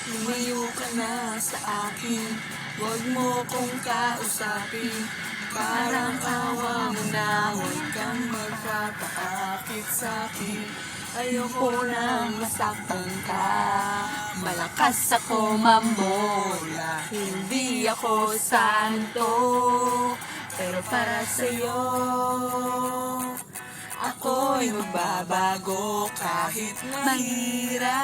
Lumayo ka na sa akin, huwag mo kong kausapin. Parang awa mo na, huwag kang magpapaakit sa'kin. Ayoko nang masaktan ka, malakas ako mambola. Hindi ako santo, pero para sa'yo ako'y magbabago kahit mahirap.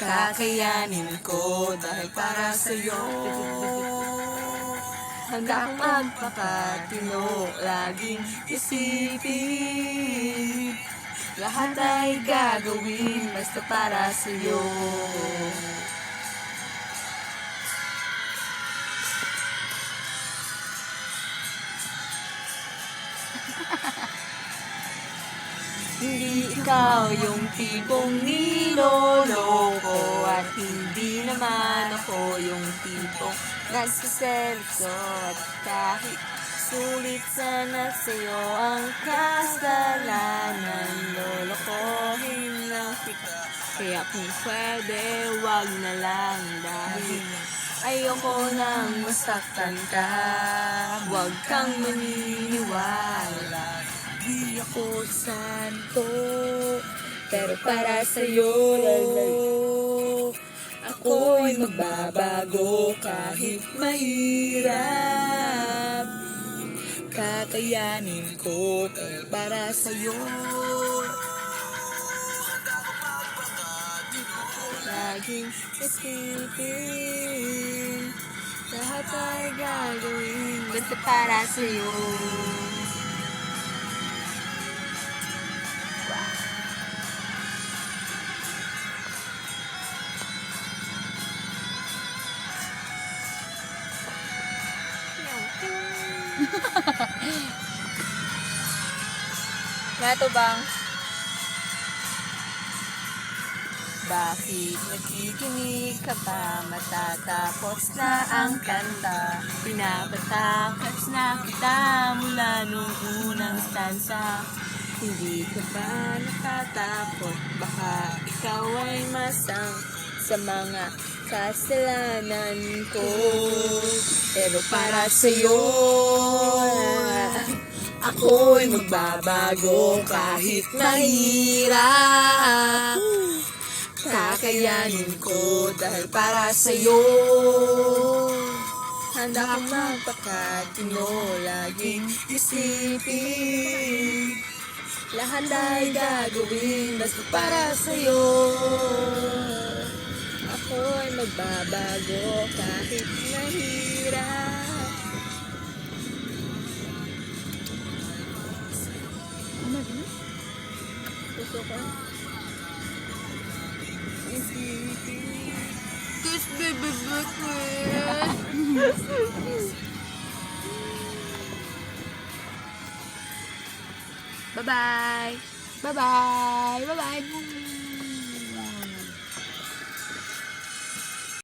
Kakayanin ko dahil para sa'yo. Handa akong magpakatino, laging isipin. Lahat ay gagawin basta para sa'yo. Hindi ikaw yung tipong niloloko, at hindi naman ako yung tipong nagsiselso. At kahit sulit sana sa'yo ang kasalanan, lolokohin lang kita. Kaya kung pwede, wag na lang, dahil ayoko nang masaktan ka. Wag kang maniniwala, di ako santo, pero para sa'yo ako'y magbabago kahit mahirap. Kakayanin ko para sa'yo. Laging isipin, lahat ay gagawin basta para sa'yo. Nato bang? Bakit nakikinig ka pa? Matatapos na ang kanta. Pinapatakas na kita mula nung unang stanza. Hindi ka ba natatakot? Baka ikaw ay masang sa mga kasalanan ko. Pero para sa'yo ako'y magbabago kahit mahirap. Kakayanin ko dahil para sa'yo. Handa akong magpakatino, laging isipin. Lahat ay gagawin basta para sa'yo. Ako'y magbabago kahit mahirap. Ano ba? Puso ko. Kiss baby bucket. Bye-bye. Bye-bye. Bye-bye.